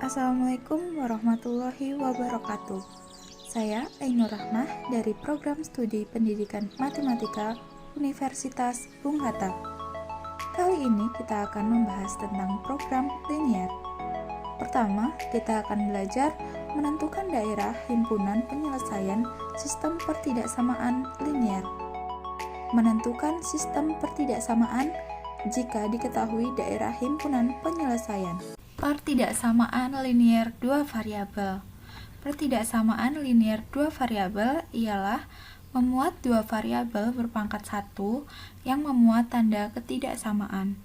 Assalamualaikum warahmatullahi wabarakatuh. Saya Ainur Rahmah dari Program Studi Pendidikan Matematika Universitas Bung Hatta. Kali ini kita akan membahas tentang program linier. Pertama, kita akan belajar menentukan daerah himpunan penyelesaian sistem pertidaksamaan linier. Menentukan sistem pertidaksamaan jika diketahui daerah himpunan penyelesaian. Pertidaksamaan linier dua variabel. Pertidaksamaan linier dua variabel ialah memuat dua variabel berpangkat 1 yang memuat tanda ketidaksamaan.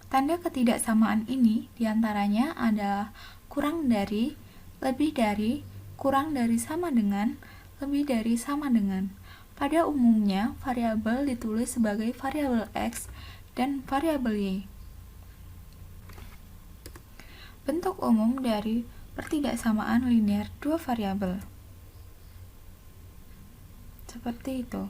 Tanda ketidaksamaan ini diantaranya adalah kurang dari, lebih dari, kurang dari sama dengan, lebih dari sama dengan. Pada umumnya, variabel ditulis sebagai variabel X dan variabel Y. Bentuk umum dari pertidaksamaan linier dua variabel seperti itu.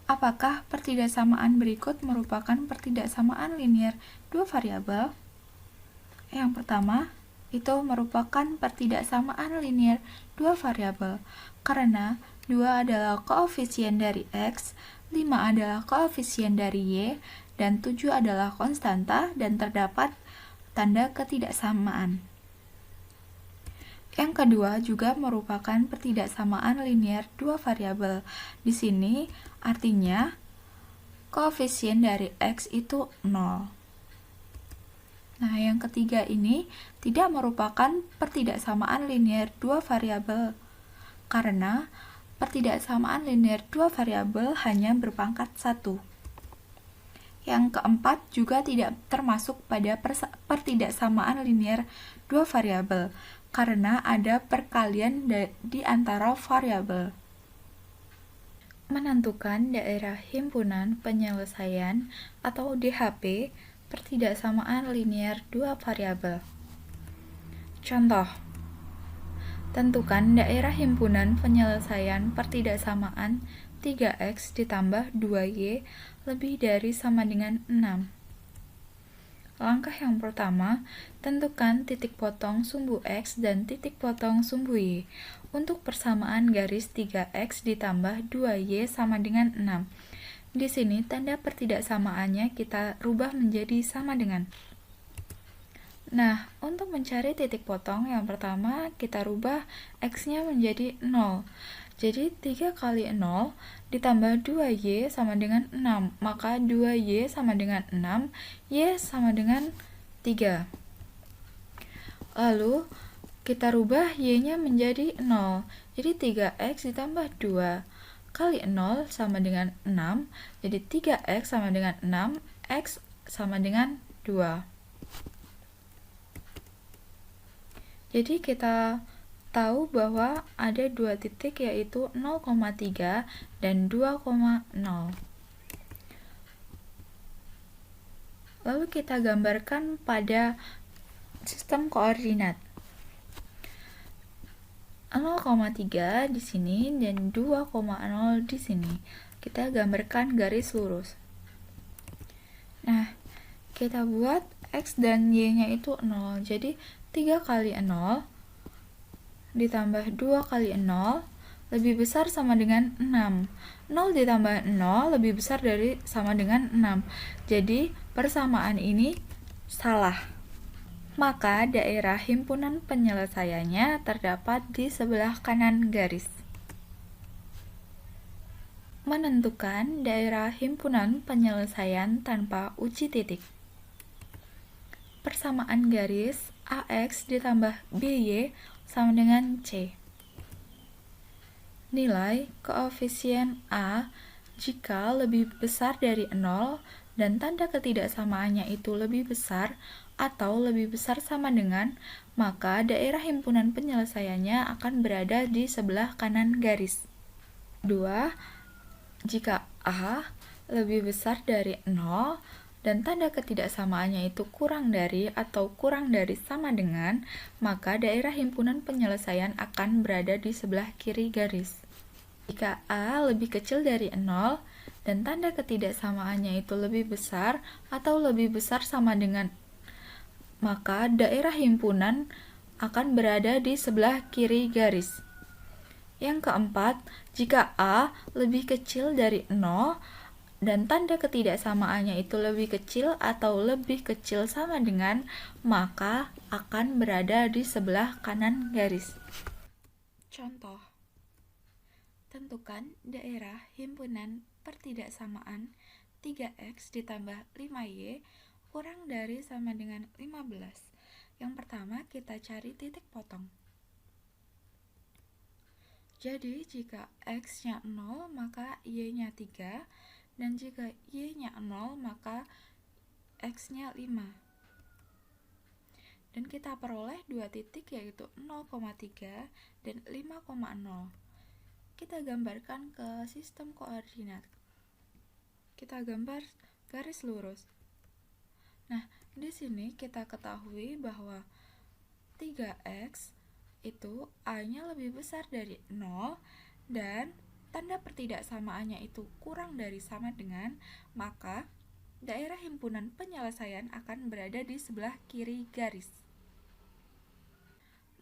Apakah pertidaksamaan berikut merupakan pertidaksamaan linier dua variabel? Yang pertama, itu merupakan pertidaksamaan linier dua variabel karena 2 adalah koefisien dari X, 5 adalah koefisien dari Y, dan 7 adalah konstanta dan terdapat tanda ketidaksamaan. Yang kedua juga merupakan pertidaksamaan linier dua variabel. Di sini artinya koefisien dari X itu 0. Nah, yang ketiga ini tidak merupakan pertidaksamaan linier dua variabel karena pertidaksamaan linier dua variabel hanya berpangkat 1. Yang keempat juga tidak termasuk pada pertidaksamaan linier dua variabel karena ada perkalian di antara variabel. Menentukan daerah himpunan penyelesaian atau DHP pertidaksamaan linier dua variabel. Contoh: tentukan daerah himpunan penyelesaian pertidaksamaan 3x ditambah 2y lebih dari sama dengan 6. Langkah yang pertama, tentukan titik potong sumbu x dan titik potong sumbu y. Untuk persamaan garis 3x ditambah 2y sama dengan 6. Di sini tanda pertidaksamaannya kita rubah menjadi sama dengan. Nah, untuk mencari titik potong yang pertama kita rubah x-nya menjadi 0. Jadi 3 kali 0 ditambah 2y sama dengan 6, maka 2y sama dengan 6, y sama dengan 3. Lalu kita rubah y-nya menjadi 0, jadi 3x ditambah 2 kali 0 sama dengan 6, jadi 3x sama dengan 6, x sama dengan 2. Jadi kita tahu bahwa ada dua titik yaitu 0,3 dan 2,0. Lalu kita gambarkan pada sistem koordinat. 0,3 di sini dan 2,0 di sini. Kita gambarkan garis lurus. Nah, kita buat x dan y-nya itu 0. Jadi 3 kali 0 ditambah 2 kali 0 lebih besar sama dengan 6. 0 ditambah 0 lebih besar dari sama dengan 6. Jadi persamaan ini salah. Maka daerah himpunan penyelesaiannya terdapat di sebelah kanan garis. Menentukan daerah himpunan penyelesaian tanpa uji titik. Persamaan garis AX ditambah BY sama dengan C. Nilai koefisien A jika lebih besar dari 0 dan tanda ketidaksamaannya itu lebih besar atau lebih besar sama dengan, maka daerah himpunan penyelesaiannya akan berada di sebelah kanan garis. 2. Jika A lebih besar dari 0 dan tanda ketidaksamaannya itu kurang dari atau kurang dari sama dengan, maka daerah himpunan penyelesaian akan berada di sebelah kiri garis. Jika A lebih kecil dari 0 dan tanda ketidaksamaannya itu lebih besar atau lebih besar sama dengan maka daerah himpunan akan berada di sebelah kiri garis. Yang keempat, jika A lebih kecil dari 0 dan tanda ketidaksamaannya itu lebih kecil atau lebih kecil sama dengan, maka akan berada di sebelah kanan garis. Contoh, tentukan daerah himpunan pertidaksamaan 3x ditambah 5y kurang dari sama dengan 15. Yang pertama, kita cari titik potong. Jadi, jika x-nya 0, maka y-nya 3, dan jika y-nya 0, maka x-nya 5. Dan kita peroleh dua titik yaitu 0,3 dan 5,0. Kita gambarkan ke sistem koordinat. Kita gambar garis lurus. Nah, di sini kita ketahui bahwa 3x itu A-nya lebih besar dari 0 dan tanda pertidaksamaannya itu kurang dari sama dengan, maka daerah himpunan penyelesaian akan berada di sebelah kiri garis.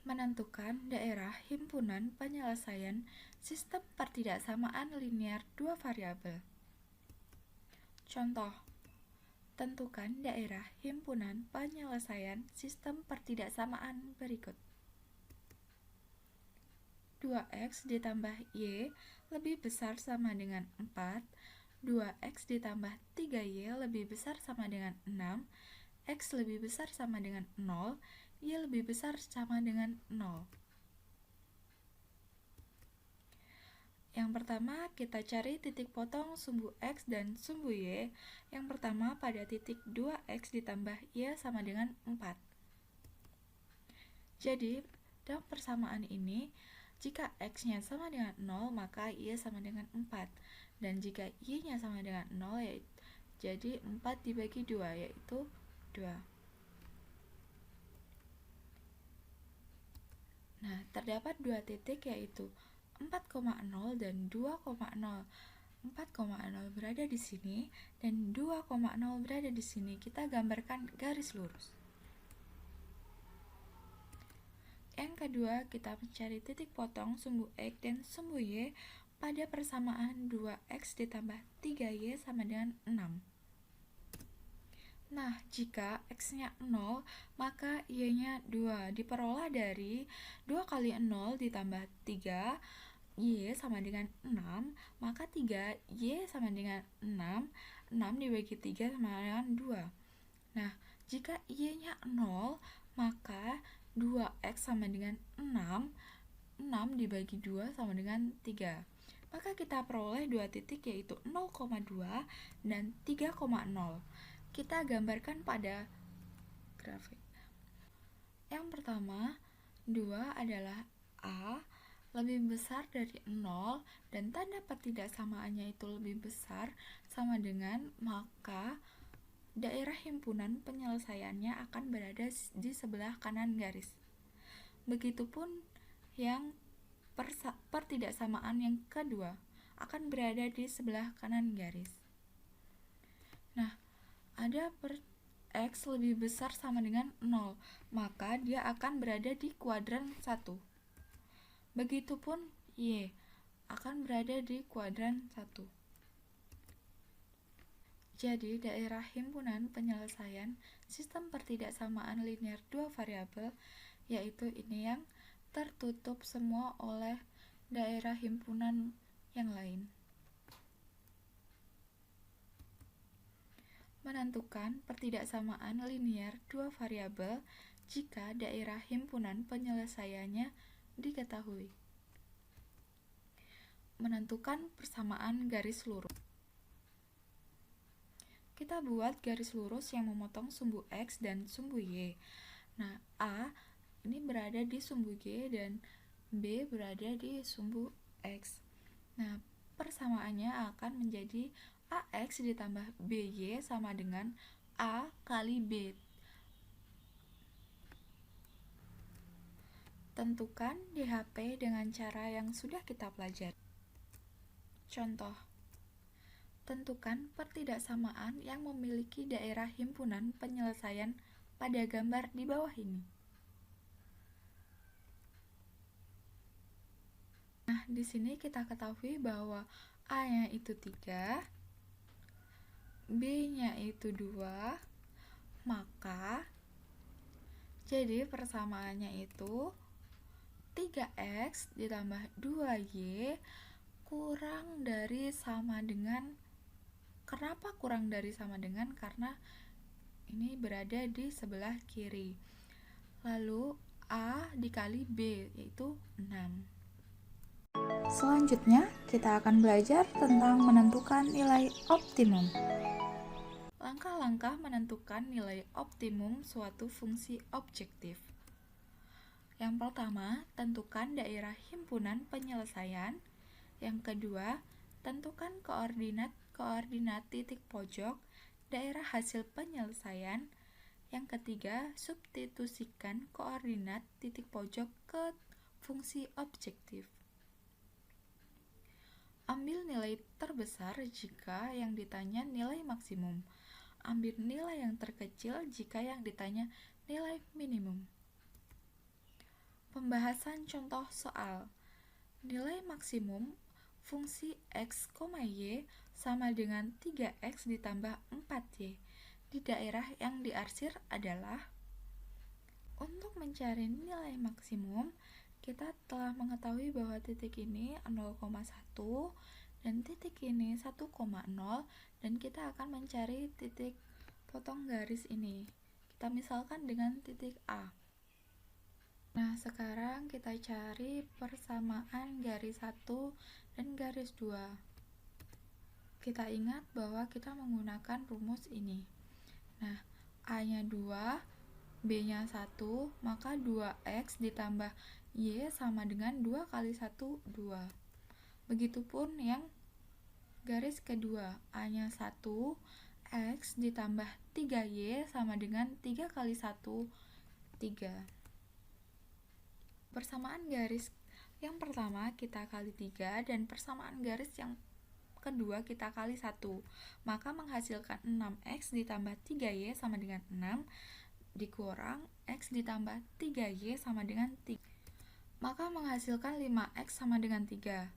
Menentukan daerah himpunan penyelesaian sistem pertidaksamaan linear dua variabel. Contoh, tentukan daerah himpunan penyelesaian sistem pertidaksamaan berikut. 2x ditambah y lebih besar sama dengan 4, 2x ditambah 3y lebih besar sama dengan 6, x lebih besar sama dengan 0, y lebih besar sama dengan 0. Yang pertama, kita cari titik potong sumbu x dan sumbu y. Yang pertama pada titik 2x ditambah y sama dengan 4. Jadi, dalam persamaan ini, jika x-nya sama dengan 0, maka y sama dengan 4. Dan jika y-nya sama dengan 0, jadi 4 dibagi 2, yaitu 2. Nah, terdapat dua titik yaitu 4,0 dan 2,0. 4,0 berada di sini dan 2,0 berada di sini. Kita gambarkan garis lurus. Yang kedua, kita mencari titik potong sumbu x dan sumbu y pada persamaan 2x ditambah 3y sama dengan 6. Nah, jika x-nya 0, maka y-nya 2. Diperoleh dari 2 kali 0 ditambah 3, y sama dengan 6, maka 3y sama dengan 6, 6 dibagi 3 sama dengan 2. Nah, jika y-nya 0, maka 2x sama dengan 6, 6 dibagi 2 sama dengan 3. Maka kita peroleh dua titik yaitu 0,2 dan 3,0. Kita gambarkan pada grafik. Yang pertama, 2 adalah A lebih besar dari 0 dan tanda pertidaksamaannya itu lebih besar sama dengan, maka daerah himpunan penyelesaiannya akan berada di sebelah kanan garis. Begitupun yang pertidaksamaan yang kedua akan berada di sebelah kanan garis. Nah, ada x lebih besar sama dengan 0, maka dia akan berada di kuadran 1. Begitupun y akan berada di kuadran 1. Jadi, daerah himpunan penyelesaian sistem pertidaksamaan linear dua variabel, yaitu ini yang tertutup semua oleh daerah himpunan yang lain. Menentukan pertidaksamaan linear dua variabel jika daerah himpunan penyelesaiannya diketahui. Menentukan persamaan garis lurus. Kita buat garis lurus yang memotong sumbu x dan sumbu y. Nah, A ini berada di sumbu y dan B berada di sumbu x. Nah, persamaannya akan menjadi AX ditambah BY sama dengan A kali B. Tentukan DHP dengan cara yang sudah kita pelajari. Contoh, tentukan pertidaksamaan yang memiliki daerah himpunan penyelesaian pada gambar di bawah ini. Nah, di sini kita ketahui bahwa A-nya itu 3, B-nya itu 2, maka jadi persamaannya itu 3x ditambah 2y kurang dari sama dengan. Kenapa kurang dari sama dengan? Karena ini berada di sebelah kiri. Lalu A dikali B yaitu 6. Selanjutnya, kita akan belajar tentang menentukan nilai optimum. Langkah-langkah menentukan nilai optimum suatu fungsi objektif. Yang pertama, tentukan daerah himpunan penyelesaian. Yang kedua, tentukan koordinat titik pojok daerah hasil penyelesaian. Yang ketiga, substitusikan koordinat titik pojok ke fungsi objektif. Ambil nilai terbesar jika yang ditanya nilai maksimum. Ambil nilai yang terkecil jika yang ditanya nilai minimum. Pembahasan contoh soal. Nilai maksimum fungsi x, y sama dengan 3x ditambah 4y di daerah yang diarsir adalah. Untuk mencari nilai maksimum, kita telah mengetahui bahwa titik ini 0,1 dan titik ini 1,0, dan kita akan mencari titik potong garis ini. Kita misalkan dengan titik A. Nah, sekarang kita cari persamaan garis 1 dan garis 2. Kita ingat bahwa kita menggunakan rumus ini. Nah, A-nya 2, B-nya 1, maka 2x ditambah y sama dengan 2 kali 1, 2. Begitupun yang garis kedua, A-nya 1, x ditambah 3y sama dengan 3 kali 1, 3. Persamaan garis yang pertama kita kali 3 dan persamaan garis yang kedua kita kali 1, maka menghasilkan 6x ditambah 3y sama dengan 6 dikurang x ditambah 3y sama dengan 3, maka menghasilkan 5x sama dengan 3.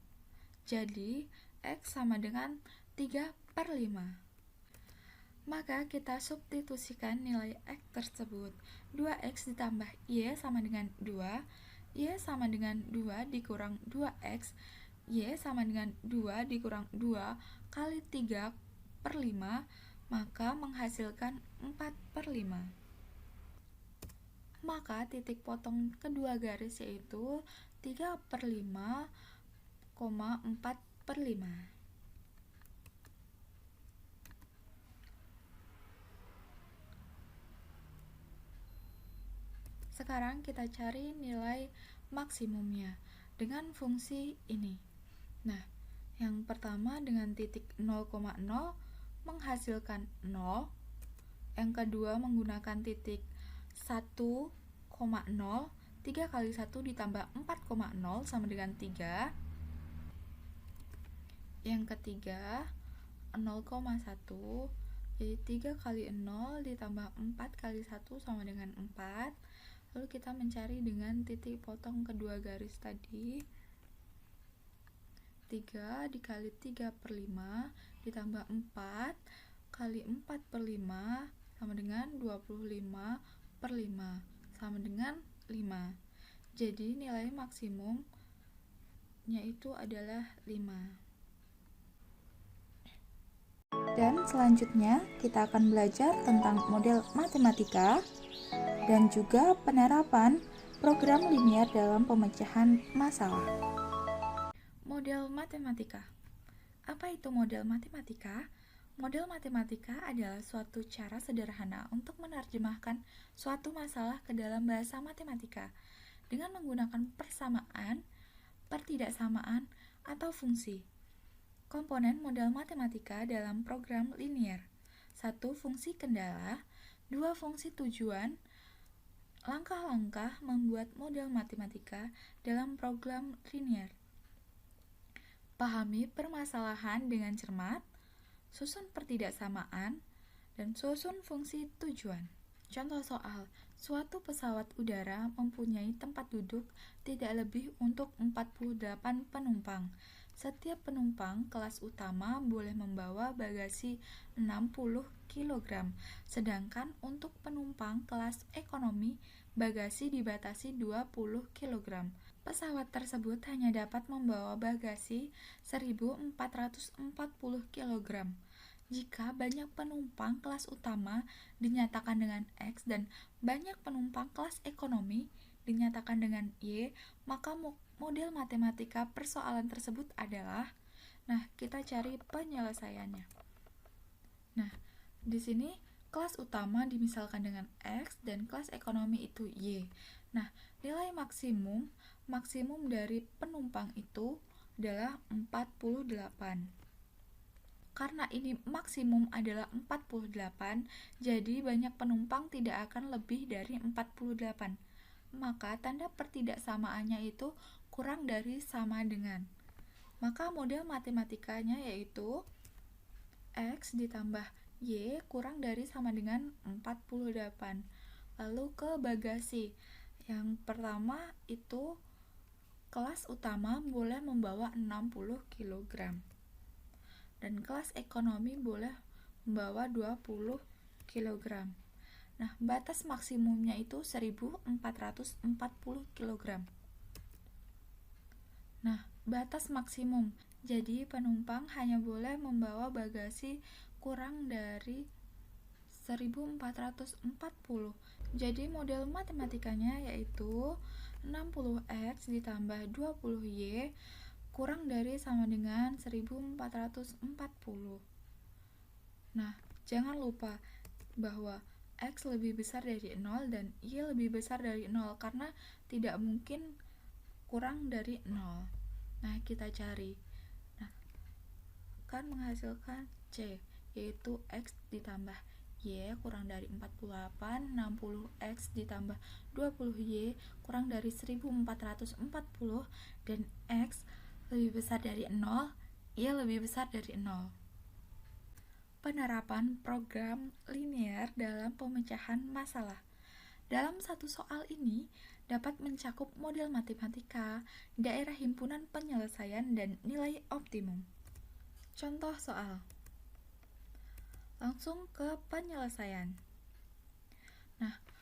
Jadi x sama dengan 3/5. Maka kita substitusikan nilai x tersebut. 2x ditambah y sama dengan 2, y sama dengan 2 dikurang 2x, y sama dengan 2 dikurang 2 kali 3/5, maka menghasilkan 4/5. Maka titik potong kedua garis yaitu 3/5, 4/5. Sekarang kita cari nilai maksimumnya dengan fungsi ini. Nah, yang pertama dengan titik 0,0 menghasilkan 0. Yang kedua menggunakan titik 1,0, 3 kali 1 ditambah 4,0 sama dengan 3. Yang ketiga 0,1, jadi 3 kali 0 ditambah 4 kali 1 sama dengan 4. Lalu kita mencari dengan titik potong kedua garis tadi. 3 dikali 3/5 ditambah 4 kali 4/5 sama dengan 25/5 sama dengan 5. Jadi nilai maksimumnya itu adalah 5. Dan selanjutnya kita akan belajar tentang model matematika dan juga penerapan program linier dalam pemecahan masalah. Model matematika. Apa itu model matematika? Model matematika adalah suatu cara sederhana untuk menerjemahkan suatu masalah ke dalam bahasa matematika dengan menggunakan persamaan, pertidaksamaan, atau fungsi. Komponen model matematika dalam program linier: 1. Fungsi kendala, 2. Fungsi tujuan. Langkah-langkah membuat model matematika dalam program linier. Pahami permasalahan dengan cermat, susun pertidaksamaan, dan susun fungsi tujuan. Contoh soal, suatu pesawat udara mempunyai tempat duduk tidak lebih untuk 48 penumpang. Setiap penumpang kelas utama boleh membawa bagasi 60 kg, sedangkan untuk penumpang kelas ekonomi, bagasi dibatasi 20 kg. Pesawat tersebut hanya dapat membawa bagasi 1.440 kg. Jika banyak penumpang kelas utama dinyatakan dengan X dan banyak penumpang kelas ekonomi dinyatakan dengan Y, maka model matematika persoalan tersebut adalah, kita cari penyelesaiannya. Di sini kelas utama dimisalkan dengan X dan kelas ekonomi itu Y. Nilai maksimum dari penumpang itu adalah 48. Karena ini maksimum adalah 48, jadi banyak penumpang tidak akan lebih dari 48. Maka tanda pertidaksamaannya itu kurang dari sama dengan. Maka model matematikanya yaitu X ditambah Y kurang dari sama dengan 48. Lalu ke bagasi. Yang pertama itu kelas utama boleh membawa 60 kg. Dan kelas ekonomi boleh membawa 20 kg. Batas maksimumnya itu 1.440 kg. Batas maksimum. Jadi penumpang hanya boleh membawa bagasi kurang dari 1.440. Jadi model matematikanya yaitu 60X ditambah 20Y kurang dari sama dengan 1.440. Jangan lupa bahwa X lebih besar dari 0 dan Y lebih besar dari 0 karena tidak mungkin kurang dari 0. Kita cari. Akan menghasilkan C, yaitu X ditambah Y kurang dari 48, 60X ditambah 20Y kurang dari 1.440, dan X lebih besar dari 0, Y lebih besar dari 0. Penerapan program linear dalam pemecahan masalah. Dalam satu soal ini dapat mencakup model matematika, daerah himpunan penyelesaian, dan nilai optimum. Contoh soal. Langsung ke penyelesaian.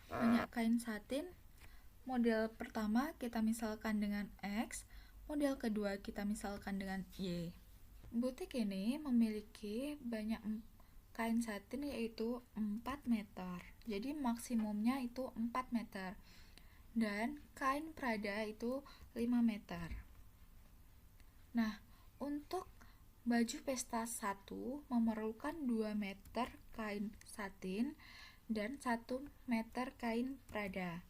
Minyak kain satin, model pertama kita misalkan dengan X, model kedua kita misalkan dengan Y. Butik ini memiliki banyak kain satin yaitu 4 meter. Jadi maksimumnya itu 4 meter. Dan kain Prada itu 5 meter. Untuk baju pesta 1 memerlukan 2 meter kain satin dan 1 meter kain Prada.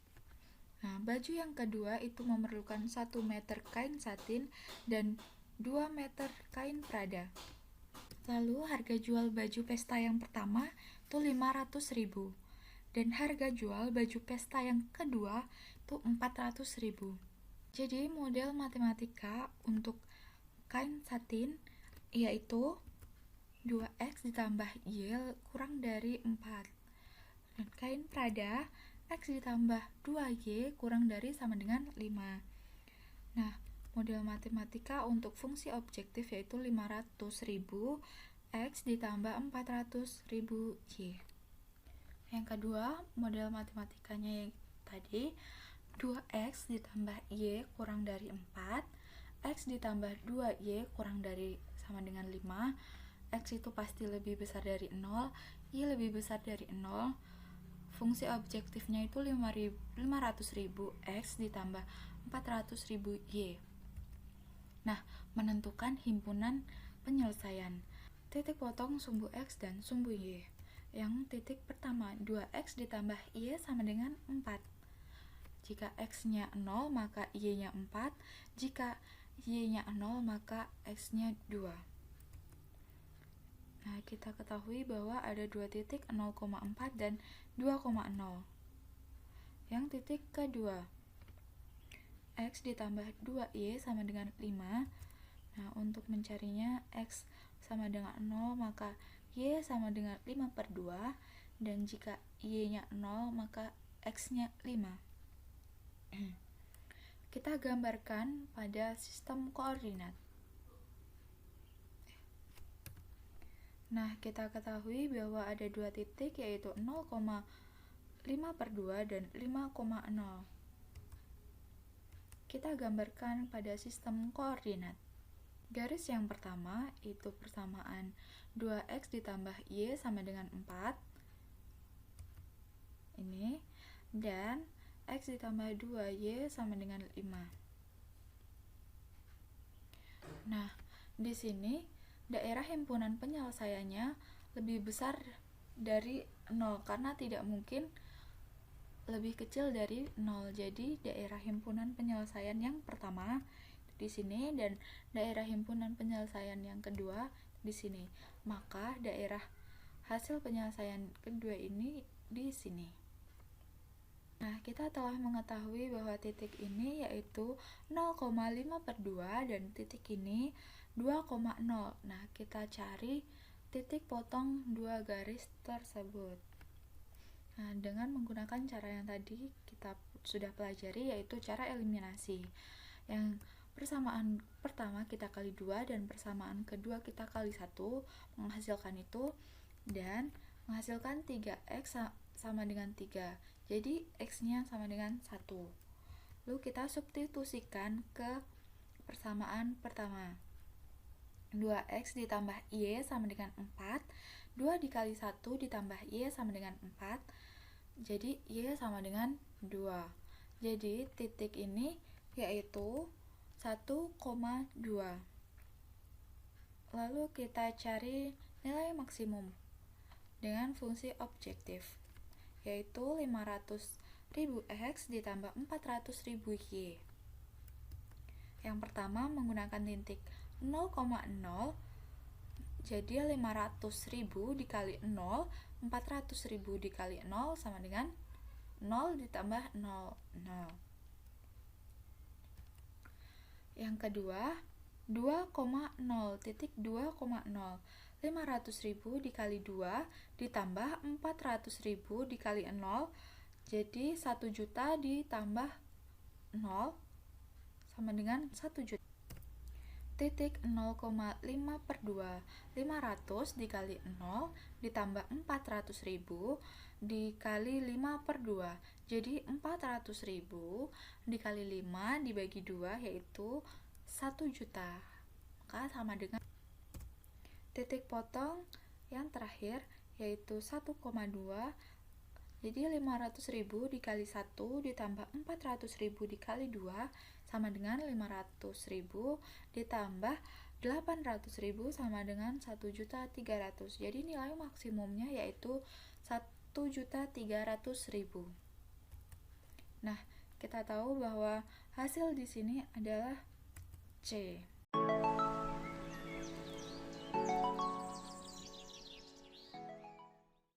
Baju yang kedua itu memerlukan 1 meter kain satin dan 2 meter kain Prada. Lalu harga jual baju pesta yang pertama itu 500.000 dan harga jual baju pesta yang kedua itu 400.000. Jadi model matematika untuk kain satin yaitu 2X ditambah Y kurang dari 4. Dan kain Prada X ditambah 2Y kurang dari sama dengan 5. Model matematika untuk fungsi objektif yaitu 500.000 X ditambah 400.000 Y. Yang kedua, model matematikanya yang tadi 2X ditambah Y kurang dari 4, X ditambah 2Y kurang dari sama dengan 5, X itu pasti lebih besar dari 0, Y lebih besar dari 0. Fungsi objektifnya itu 500.000 X ditambah 400.000 Y. Menentukan himpunan penyelesaian. Titik potong sumbu X dan sumbu Y. Yang titik pertama 2X ditambah Y sama dengan 4. Jika X-nya 0 maka Y-nya 4. Jika Y-nya 0 maka X-nya 2. Kita ketahui bahwa ada dua titik 0,4 dan 2,0. Yang titik kedua X ditambah 2Y sama dengan 5. Untuk mencarinya X sama dengan 0 maka Y sama dengan 5/2, dan jika Y-nya 0, maka X-nya 5. Kita gambarkan pada sistem koordinat. Nah, kita ketahui bahwa ada dua titik, yaitu 0,5/2 dan 5,0. Kita gambarkan pada sistem koordinat. Garis yang pertama itu persamaan 2x ditambah y sama dengan 4. Ini. Dan x ditambah 2y sama dengan 5. Nah, di sini daerah himpunan penyelesaiannya lebih besar dari 0 karena tidak mungkin lebih kecil dari 0. Jadi daerah himpunan penyelesaian yang pertama di sini dan daerah himpunan penyelesaian yang kedua di sini. Maka daerah hasil penyelesaian kedua ini di sini. Nah, kita telah mengetahui bahwa titik ini yaitu 0,5/2 dan titik ini 2,0. Nah, kita cari titik potong dua garis tersebut. Nah, dengan menggunakan cara yang tadi kita sudah pelajari, yaitu cara eliminasi. Yang persamaan pertama kita kali 2 dan persamaan kedua kita kali 1 menghasilkan itu, dan menghasilkan 3x sama dengan 3. Jadi x-nya sama dengan 1. Lalu kita substitusikan ke persamaan pertama. 2x ditambah y sama dengan 4. 2 dikali 1 ditambah y sama dengan 4. Jadi y sama dengan 2. Jadi titik ini yaitu 1,2. Lalu kita cari nilai maksimum dengan fungsi objektif, yaitu 500.000 x ditambah 400.000 y. Yang pertama menggunakan titik 0,0, jadi 500.000 dikali 0, 400.000 dikali 0 sama dengan 0 ditambah 0, 0. Yang kedua 2,0, titik 2,0, 500.000 dikali 2 ditambah 400.000 dikali 0, jadi 1 juta ditambah 0 sama dengan 1 juta. Titik 0,5/2, 500 dikali 0 ditambah 400.000 dikali 5/2, jadi 400.000 dikali 5 dibagi 2 yaitu 1 juta, maka sama dengan titik potong yang terakhir yaitu 1,2, jadi 500.000 dikali 1 ditambah 400.000 dikali 2 sama dengan 500.000 ditambah 800.000 sama dengan 1.300.000. Jadi nilai maksimumnya yaitu 1.300.000. Nah, kita tahu bahwa hasil di sini adalah C.